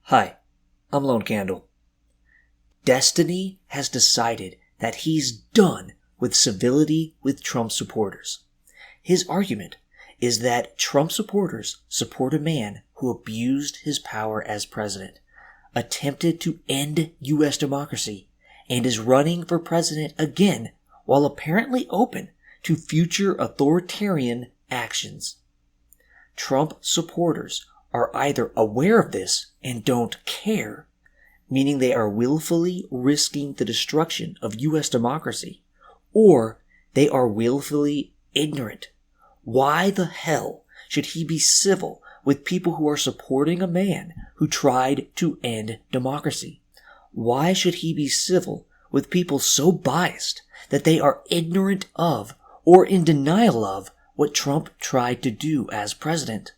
Hi, I'm Lone Candle. Destiny has decided that he's done with civility with Trump supporters. His argument is that Trump supporters support a man who abused his power as president, attempted to end U.S. democracy, and is running for president again while apparently open to future authoritarian actions. Trump supporters are either aware of this and don't care, meaning they are willfully risking the destruction of U.S. democracy, or they are willfully ignorant. Why the hell should he be civil with people who are supporting a man who tried to end democracy? Why should he be civil with people so biased that they are ignorant of or in denial of what Trump tried to do as president?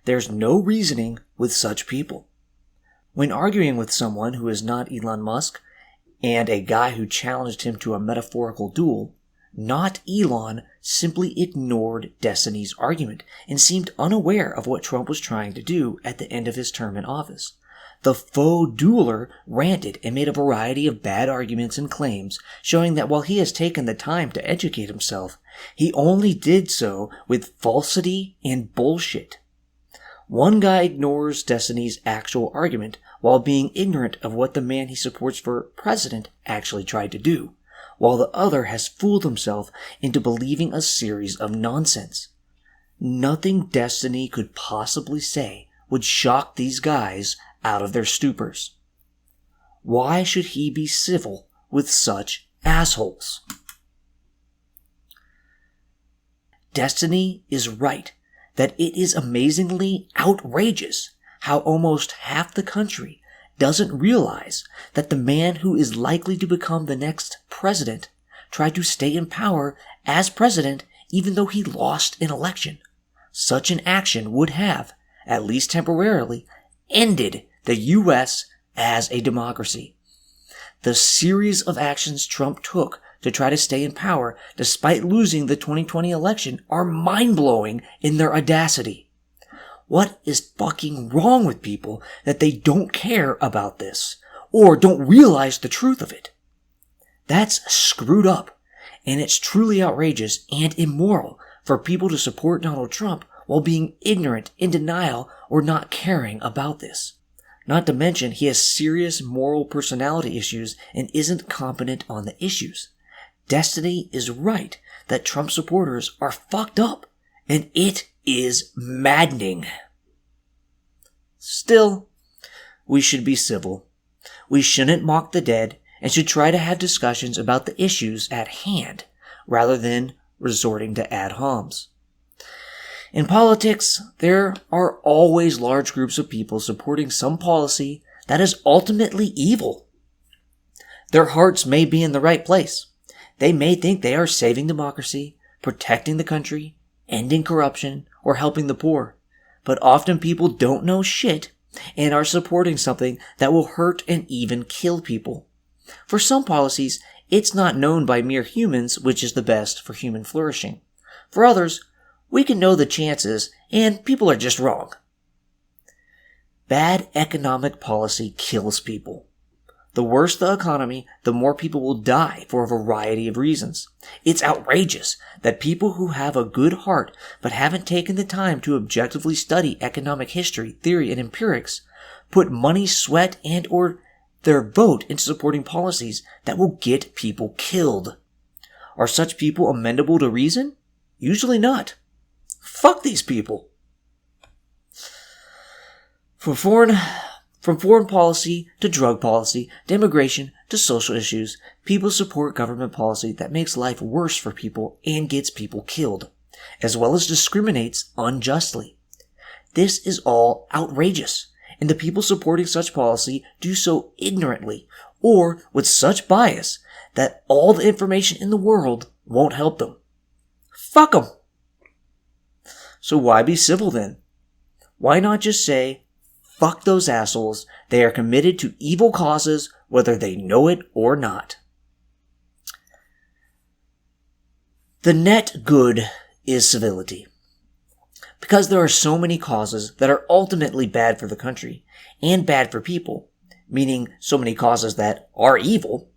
There's no reasoning with such people. When arguing with someone who is not Elon Musk and a guy who challenged him to a metaphorical duel, not Elon simply ignored Destiny's argument and seemed unaware of what Trump was trying to do at the end of his term in office. The faux dueler ranted and made a variety of bad arguments and claims, showing that while he has taken the time to educate himself, he only did so with falsity and bullshit. One guy ignores Destiny's actual argument while being ignorant of what the man he supports for president actually tried to do, while the other has fooled himself into believing a series of nonsense. Nothing Destiny could possibly say would shock these guys out of their stupors. Why should he be civil with such assholes? Destiny is right that it is amazingly outrageous how almost half the country doesn't realize that the man who is likely to become the next president tried to stay in power as president even though he lost an election. Such an action would have, at least temporarily, ended the U.S. as a democracy. The series of actions Trump took to try to stay in power despite losing the 2020 election are mind-blowing in their audacity. What is fucking wrong with people that they don't care about this or don't realize the truth of it? That's screwed up, and it's truly outrageous and immoral for people to support Donald Trump while being ignorant, in denial, or not caring about this. Not to mention, he has serious moral personality issues and isn't competent on the issues. Destiny is right that Trump supporters are fucked up, and it is maddening. Still, we should be civil. We shouldn't mock the dead and should try to have discussions about the issues at hand, rather than resorting to ad homs. In politics, there are always large groups of people supporting some policy that is ultimately evil. Their hearts may be in the right place. They may think they are saving democracy, protecting the country, ending corruption, or helping the poor. But often people don't know shit and are supporting something that will hurt and even kill people. For some policies, it's not known by mere humans which is the best for human flourishing. For others, we can know the chances, and people are just wrong. Bad economic policy kills people. The worse the economy, the more people will die for a variety of reasons. It's outrageous that people who have a good heart but haven't taken the time to objectively study economic history, theory, and empirics put money, sweat, and or their vote into supporting policies that will get people killed. Are such people amenable to reason? Usually not. Fuck these people. From foreign policy to drug policy to immigration to social issues, people support government policy that makes life worse for people and gets people killed, as well as discriminates unjustly. This is all outrageous, and the people supporting such policy do so ignorantly or with such bias that all the information in the world won't help them. Fuck them. So why be civil then? Why not just say, fuck those assholes, they are committed to evil causes whether they know it or not. The net good is civility. Because there are so many causes that are ultimately bad for the country and bad for people, meaning so many causes that are evil,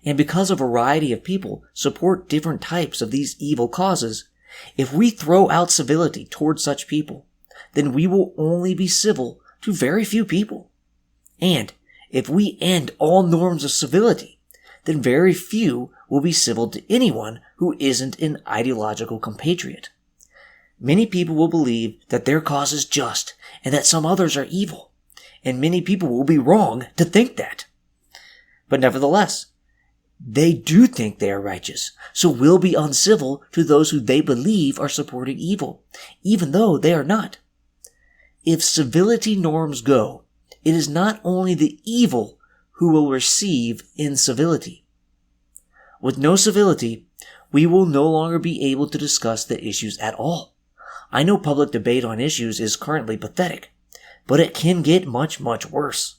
and because a variety of people support different types of these evil causes, if we throw out civility towards such people, then we will only be civil to very few people. And if we end all norms of civility, then very few will be civil to anyone who isn't an ideological compatriot. Many people will believe that their cause is just and that some others are evil, and many people will be wrong to think that. But nevertheless, they do think they are righteous, so will be uncivil to those who they believe are supporting evil, even though they are not. If civility norms go, it is not only the evil who will receive incivility. With no civility, we will no longer be able to discuss the issues at all. I know public debate on issues is currently pathetic, but it can get much, much worse.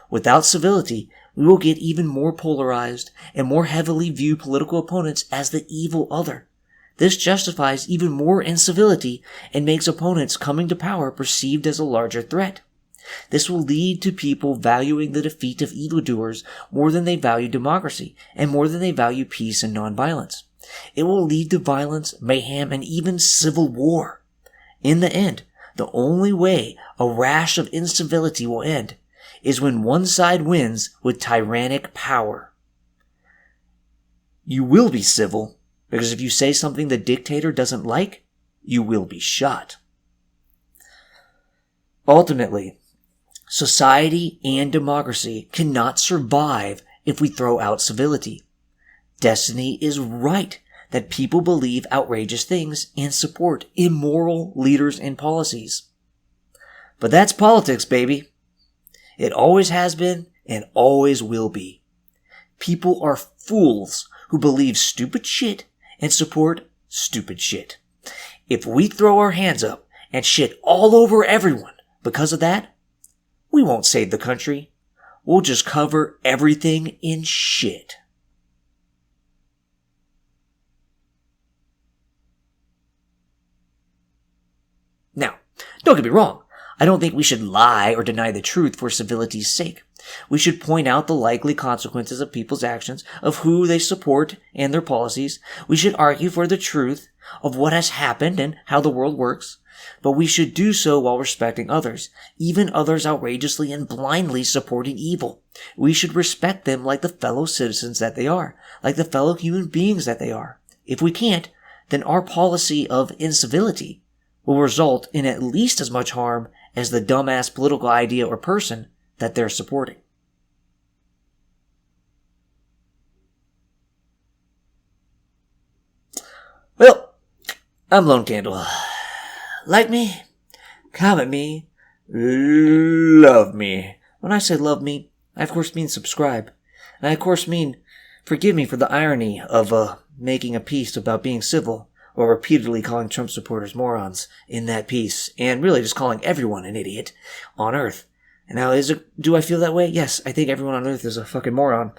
Without civility, we will get even more polarized and more heavily view political opponents as the evil other. This justifies even more incivility and makes opponents coming to power perceived as a larger threat. This will lead to people valuing the defeat of evildoers more than they value democracy and more than they value peace and nonviolence. It will lead to violence, mayhem, and even civil war. In the end, the only way a rash of incivility will end is when one side wins with tyrannic power. You will be civil, because if you say something the dictator doesn't like, you will be shot. Ultimately, society and democracy cannot survive if we throw out civility. Destiny is right that people believe outrageous things and support immoral leaders and policies. But that's politics, baby. It always has been and always will be. People are fools who believe stupid shit and support stupid shit. If we throw our hands up and shit all over everyone because of that, we won't save the country. We'll just cover everything in shit. Now, don't get me wrong. I don't think we should lie or deny the truth for civility's sake. We should point out the likely consequences of people's actions, of who they support and their policies. We should argue for the truth of what has happened and how the world works. But we should do so while respecting others, even others outrageously and blindly supporting evil. We should respect them like the fellow citizens that they are, like the fellow human beings that they are. If we can't, then our policy of incivility will result in at least as much harm as the dumbass political idea or person that they're supporting. Well, I'm Lone Candle. Like me, comment me, love me. When I say love me, I of course mean subscribe. And I of course mean forgive me for the irony of making a piece about being civil, or repeatedly calling Trump supporters morons in that piece, and really just calling everyone an idiot on Earth. And now, do I feel that way? Yes, I think everyone on Earth is a fucking moron.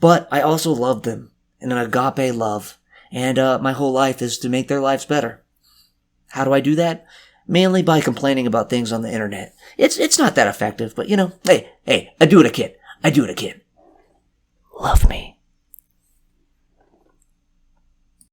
But I also love them, in an agape love, and my whole life is to make their lives better. How do I do that? Mainly by complaining about things on the internet. It's not that effective, but hey, I do it again. Love me.